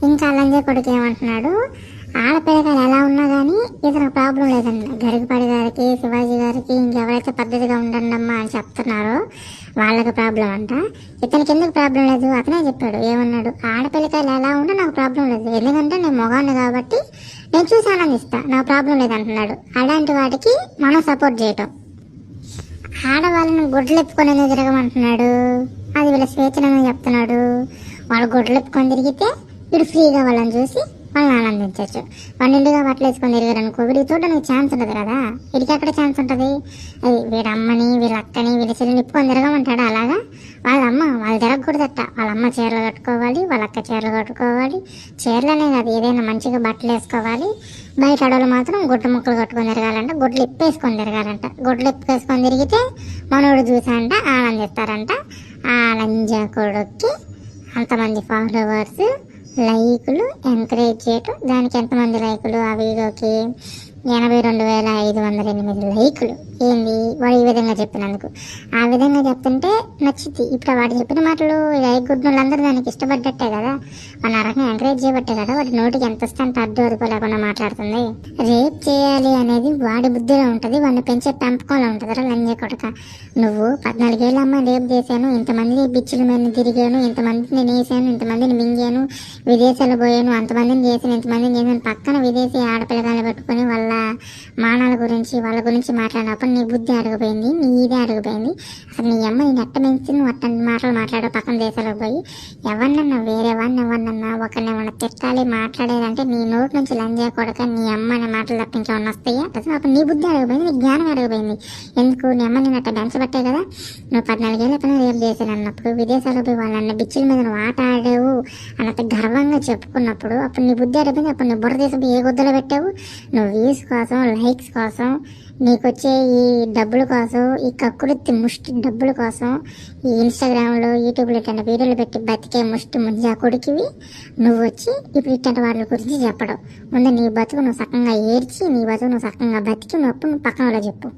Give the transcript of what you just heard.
ఇంకా లంజే కొడుకు ఏమంటున్నాడు, ఆడపిల్లకాయలు ఎలా ఉన్నా కానీ ఇతనికి ప్రాబ్లం లేదండి. గరికపాడి గారికి, శివాజీ గారికి, ఇంకెవరైతే పద్ధతిగా ఉండండమ్మా అని చెప్తున్నారో వాళ్ళకి ప్రాబ్లం అంట. ఇతనికి ఎందుకు ప్రాబ్లం లేదు అతనే చెప్పాడు. ఏమన్నాడు, ఆడపిల్లకాయలు ఎలా ఉన్నా నాకు ప్రాబ్లం లేదు, ఎందుకంటే నేను మొగాన్ని కాబట్టి నేను చూసి ఆనందిస్తా, నా ప్రాబ్లం లేదు అంటున్నాడు. అలాంటి వాటికి మనం సపోర్ట్ చేయటం. ఆడవాళ్ళని గొడ్లు ఎత్తుకొని తిరగమంటున్నాడు, అది వీళ్ళ స్వేచ్ఛనని చెప్తున్నాడు. వాళ్ళు గొడ్లు ఎత్తుకొని తిరిగితే వీడు ఫ్రీగా వాళ్ళని చూసి వాళ్ళని ఆనందించవచ్చు. పన్నెండుగా బట్టలు వేసుకొని తిరిగారు అనుకో, వీడికి చూడడానికి ఛాన్స్ ఉంటుంది కదా, వీడికి ఎక్కడ ఛాన్స్ ఉంటుంది? అది వీడి అమ్మని, వీళ్ళ అక్కని, వీళ్ళ చెల్లిని ఇప్పుకొని తిరగమంటాడు. అలాగా వాళ్ళ అమ్మ వాళ్ళు తిరగకూడదట. వాళ్ళ అమ్మ చీరలు కట్టుకోవాలి, వాళ్ళ అక్క చీరలు కట్టుకోవాలి. చీరలనే కాదు, ఏదైనా మంచిగా బట్టలు వేసుకోవాలి. బయట అడవులు మాత్రం గుడ్డ ముక్కలు కట్టుకొని తిరగాలంట, గుడ్లు ఇప్పేసుకొని తిరగాలంట. గుడ్లు ఇప్పేసుకొని తిరిగితే మనోడు చూసాంట ఆనందిస్తారంట. ఆ లంజా కొడుక్కి అంతమంది ఫాలోవర్స్, లైకులు, ఎంకరేజ్ చేయటం. దానికి ఎంతమంది లైకులు? ఆ వీడియోకి 82,508 లైకులు. ఏంది వాడు ఈ విధంగా చెప్పినందుకు? ఆ విధంగా చెప్తుంటే నచ్చింది. ఇప్పుడు వాడు చెప్పిన మాటలు లైక్ గుడ్ వాళ్ళందరూ దానికి ఇష్టపడ్డట్టే కదా, వాడిని ఆ రకంగా ఎంకరేజ్ చేయబట్టే కదా వాడి నోటికి ఎంత వస్తే అడ్డు అదుపు లేకుండా మాట్లాడుతుంది. రేప్ చేయాలి అనేది వాడి బుద్ధిలో ఉంటుంది, వాడిని పెంచే పెంపకంలో ఉంటుంది. లంజే కొడక, నువ్వు 14 ఏళ్ళ అమ్మాయి రేపు చేశాను, ఇంతమంది బిచ్చుల మీద తిరిగాను, ఇంతమందిని నేను వేసాను, ఇంతమందిని మింగాను, విదేశాలు పోయాను, అంతమందిని చేశాను, ఇంతమందిని చేశాను, పక్కన విదేశీ ఆడపిల్లగాళ్ళు పెట్టుకుని వాళ్ళ మానాల గురించి వాళ్ళ గురించి మాట్లాడినప్పుడు నీ బుద్ధి అడగపోయింది, నీ ఇదే అడగపోయింది. అసలు నీ అమ్మ నేను ఎట్ట పెంచి నువ్వు అట్టంటి మాటలు మాట్లాడవు? పక్కన దేశాలకు పోయి ఎవరినన్నా వేరే వాడిని ఎవరినన్నా ఒకరిని ఏమన్నా తిట్టాలి మాట్లాడేదంటే నీ నోటి నుంచి లంజా కొడక నీ అమ్మ అనే మాటలు తప్పించేమన్నా వస్తాయి? అప్పుడు నీ బుద్ధి అడగపోయింది, నీ జ్ఞానం అడగపోయింది. ఎందుకు? నీ అమ్మ నేను అట్ట బెంచబట్టే కదా. నువ్వు 14 ఏళ్ళ పైన రేపు చేశాను అన్నప్పుడు, విదేశాలకు పోయి వాళ్ళన్న బిచ్చుల మీద నువ్వు ఆట ఆడావు అన్నట్టు గర్వంగా చెప్పుకున్నప్పుడు అప్పుడు నీ బుద్ధి అడిపోయింది. అప్పుడు నీ బుర్ర తీసి ఏ గుద్దలో పెట్టావు? నువ్వు వ్యూస్ కోసం, లైక్స్ కోసం, నీకొచ్చే ఈ డబ్బుల కోసం, ఈ కక్కుర్తి ముష్టి డబ్బుల కోసం, ఈ ఇన్స్టాగ్రామ్లో, యూట్యూబ్లో ఇట్లాంటి వీడియోలు పెట్టి బతికే ముష్టి ముంజా కొడుకువి నువ్వు వచ్చి ఇప్పుడు ఇట్లాంటి వాళ్ళ గురించి చెప్పడం. ముందు నీ బతుకు నువ్వు సక్కంగా ఏడ్చి, నీ బతుకు నువ్వు సక్కంగా బతికి నువ్వు పక్కన చెప్పు.